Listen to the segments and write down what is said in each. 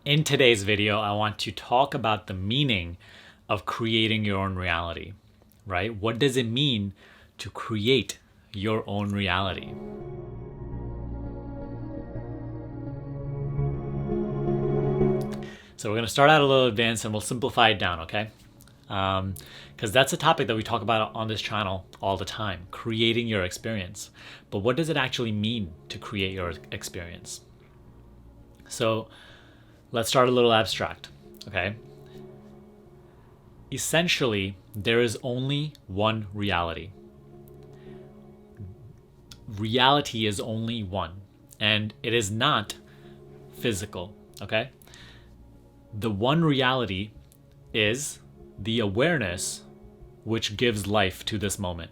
In today's video, I want to talk about the meaning of creating your own reality, right? What does it mean to create your own reality? So we're going to start out a little advanced and we'll simplify it down, okay? Because that's a topic that we talk about on this channel all the time, creating your experience. But what does it actually mean to create your experience? So let's start a little abstract, okay? Essentially, there is only one reality. Reality is only one, and it is not physical, okay? The one reality is the awareness which gives life to this moment.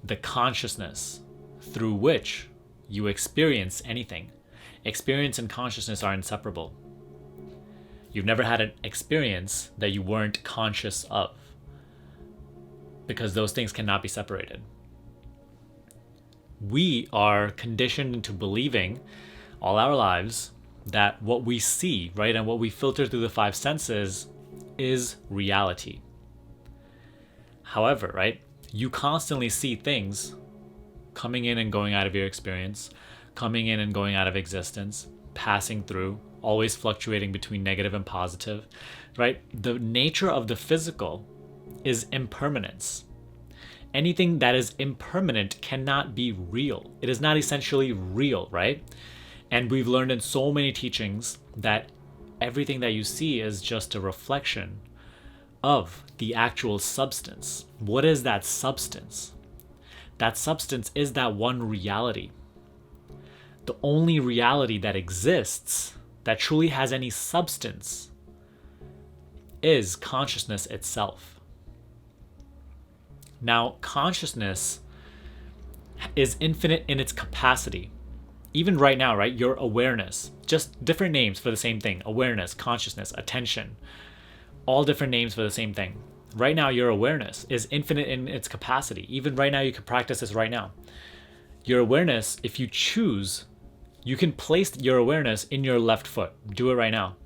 The consciousness through which you experience anything. Experience and consciousness are inseparable. You've never had an experience that you weren't conscious of, because those things cannot be separated. We are conditioned into believing all our lives that what we see, right, and what we filter through the five senses is reality. However, right, you constantly see things coming in and going out of your experience, coming in and going out of existence, passing through, always fluctuating between negative and positive, right? The nature of the physical is impermanence. Anything that is impermanent cannot be real. It is not essentially real, right? And we've learned in so many teachings that everything that you see is just a reflection of the actual substance. What is that substance? That substance is that one reality. The only reality that exists, that truly has any substance, is consciousness itself. Now, consciousness is infinite in its capacity. Even right now, right, your awareness, just different names for the same thing. Awareness, consciousness, attention, all different names for the same thing. Right now, your awareness is infinite in its capacity. Even right now, you can practice this right now. Your awareness, if you choose, you can place your awareness in your left foot. Do it right now.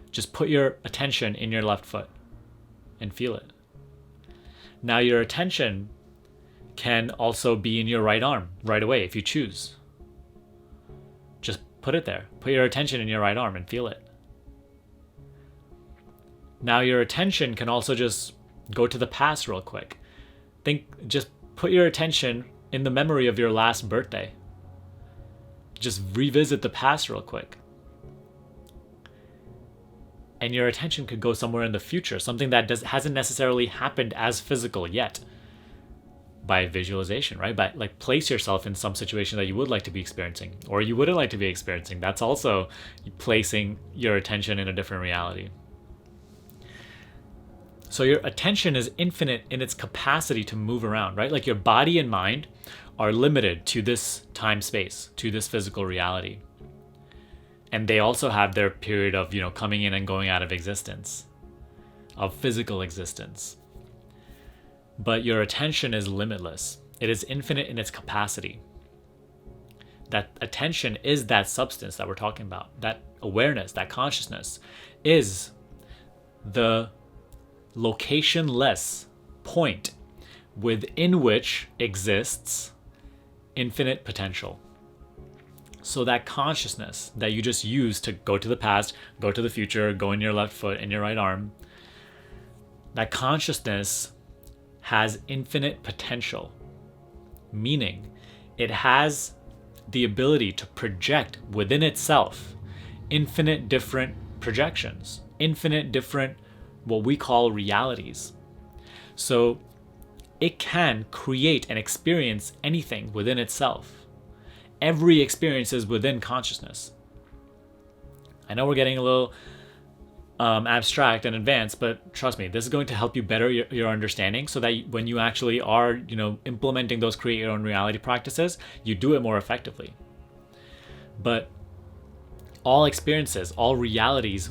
Just put your attention in your left foot and feel it. Now, your attention can also be in your right arm right away if you choose. Just put it there. Put your attention in your right arm and feel it. Now your attention can also just go to the past real quick. Just put your attention in the memory of your last birthday. Just revisit the past real quick. And your attention could go somewhere in the future, something that hasn't necessarily happened as physical yet. By visualization, right? But place yourself in some situation that you would like to be experiencing or you wouldn't like to be experiencing. That's also placing your attention in a different reality. So your attention is infinite in its capacity to move around, right? Like your body and mind are limited to this time space, to this physical reality. And they also have their period of, coming in and going out of existence, of physical existence. But your attention is limitless. It is infinite in its capacity. That attention is that substance that we're talking about. That awareness, that consciousness is the locationless point within which exists infinite potential. So that consciousness that you just use to go to the past, go to the future, go in your left foot and your right arm, that consciousness has infinite potential, meaning it has the ability to project within itself infinite different projections, infinite different what we call realities. So it can create and experience anything within itself. Every experience is within consciousness. I know we're getting a little abstract and advanced, but trust me, this is going to help you better your understanding so that when you actually are, implementing those create your own reality practices, you do it more effectively. But all experiences, all realities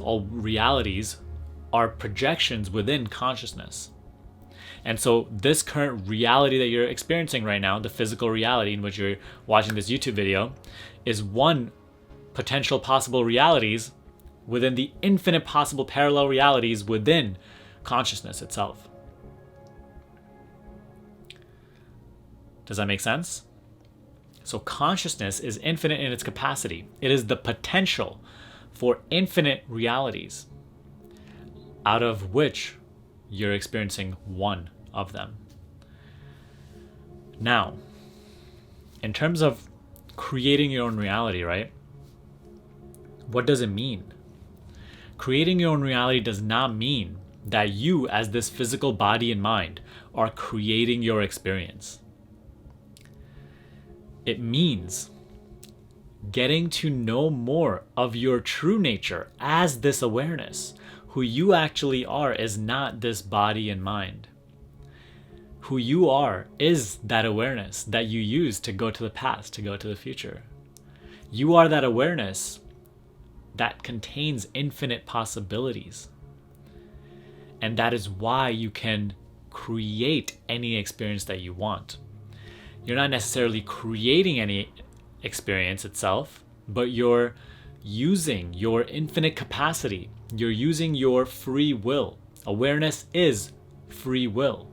are projections within consciousness. And so this current reality that you're experiencing right now, the physical reality in which you're watching this YouTube video, is one potential possible realities within the infinite possible parallel realities within consciousness itself. Does that make sense? So consciousness is infinite in its capacity. It is the potential for infinite realities, out of which you're experiencing one of them. Now, in terms of creating your own reality, right? What does it mean? Creating your own reality does not mean that you, as this physical body and mind, are creating your experience. It means getting to know more of your true nature as this awareness. Who you actually are is not this body and mind. Who you are is that awareness that you use to go to the past, to go to the future. You are that awareness that contains infinite possibilities. And that is why you can create any experience that you want. You're not necessarily creating any experience itself, but you're using your infinite capacity. You're using your free will. Awareness is free will.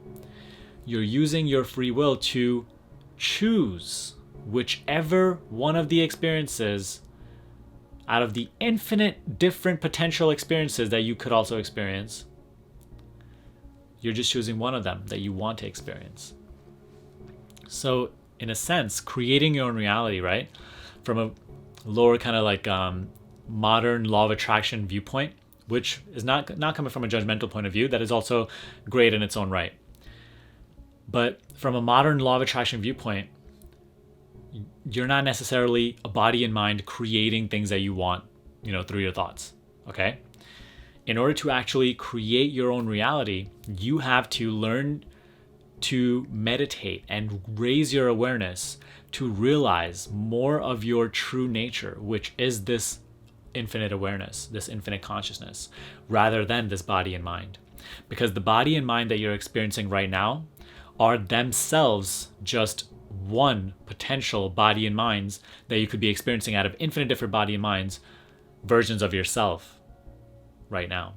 You're using your free will to choose whichever one of the experiences out of the infinite different potential experiences that you could also experience. You're just choosing one of them that you want to experience. So in a sense, creating your own reality, right? From a lower kind of like modern law of attraction viewpoint, which is not coming from a judgmental point of view, that is also great in its own right. But from a modern law of attraction viewpoint, you're not necessarily a body and mind creating things that you want, through your thoughts, okay? In order to actually create your own reality, you have to learn to meditate and raise your awareness to realize more of your true nature, which is this infinite awareness, this infinite consciousness, rather than this body and mind. Because the body and mind that you're experiencing right now are themselves just one potential body and minds that you could be experiencing out of infinite different body and minds, versions of yourself right now.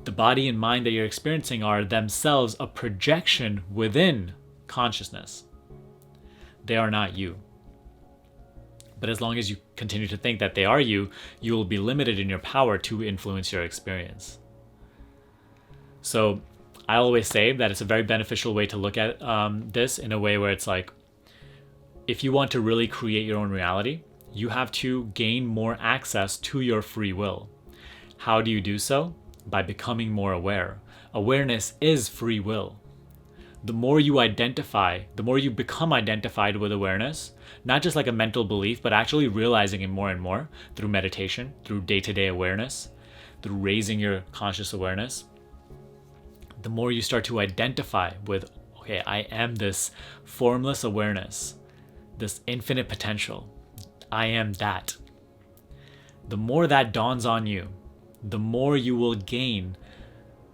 The body and mind that you're experiencing are themselves a projection within consciousness. They are not you. But as long as you continue to think that they are you, you will be limited in your power to influence your experience. So I always say that it's a very beneficial way to look at this in a way where it's like, if you want to really create your own reality, you have to gain more access to your free will. How do you do so? By becoming more aware. Awareness is free will. The more you identify, the more you become identified with awareness, not just like a mental belief, but actually realizing it more and more through meditation, through day-to-day awareness, through raising your conscious awareness. The more you start to identify with, okay, I am this formless awareness, this infinite potential. I am that. The more that dawns on you, the more you will gain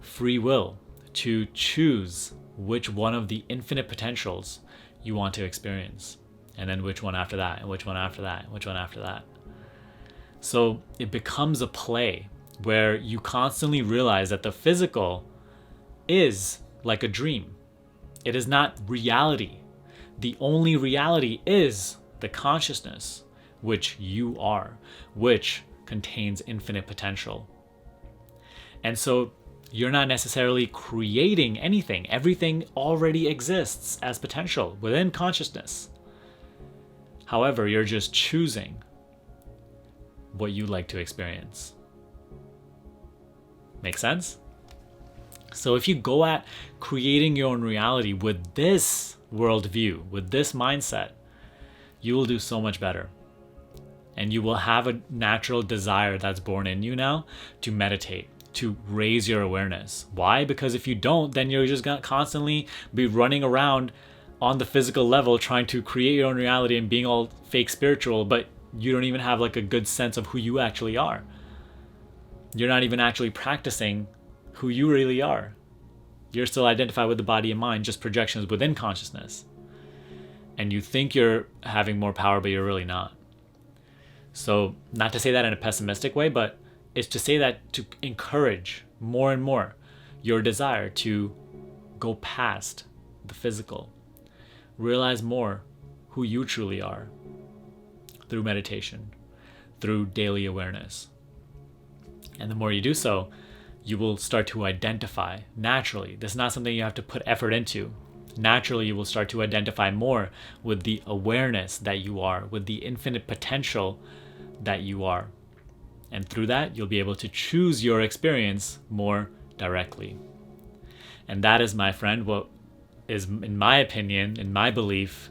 free will to choose which one of the infinite potentials you want to experience, and then which one after that, and which one after that, and which one after that. So it becomes a play where you constantly realize that the physical is like a dream. It is not reality. The only reality is the consciousness, which you are, which contains infinite potential. And so you're not necessarily creating anything. Everything already exists as potential within consciousness. However, you're just choosing what you like to experience. Make sense? So if you go at creating your own reality with this worldview, with this mindset, you will do so much better. And you will have a natural desire that's born in you now to meditate, to raise your awareness. Why? Because if you don't, then you're just gonna constantly be running around on the physical level trying to create your own reality and being all fake spiritual, but you don't even have like a good sense of who you actually are. You're not even actually practicing who you really are. You're still identified with the body and mind, just projections within consciousness. And you think you're having more power, but you're really not. So not to say that in a pessimistic way, but it's to say that to encourage more and more your desire to go past the physical, realize more who you truly are through meditation, through daily awareness. And the more you do so, you will start to identify naturally. This is not something you have to put effort into. Naturally, you will start to identify more with the awareness that you are, with the infinite potential that you are. And through that, you'll be able to choose your experience more directly. And that is, my friend, what is, in my opinion, in my belief,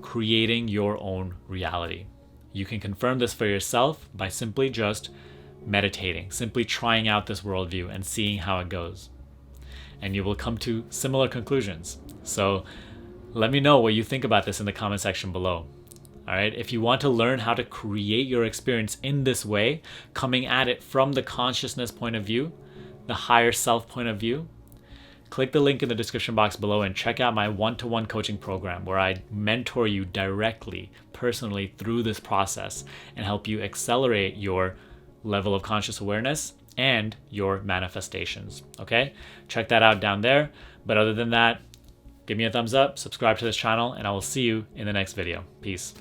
creating your own reality. You can confirm this for yourself by simply just meditating, simply trying out this worldview and seeing how it goes. And you will come to similar conclusions. So let me know what you think about this in the comment section below. All right. If you want to learn how to create your experience in this way, coming at it from the consciousness point of view, the higher self point of view, click the link in the description box below and check out my one-to-one coaching program where I mentor you directly, personally through this process and help you accelerate your level of conscious awareness and your manifestations. Okay. Check that out down there. But other than that, give me a thumbs up, subscribe to this channel, and I will see you in the next video. Peace.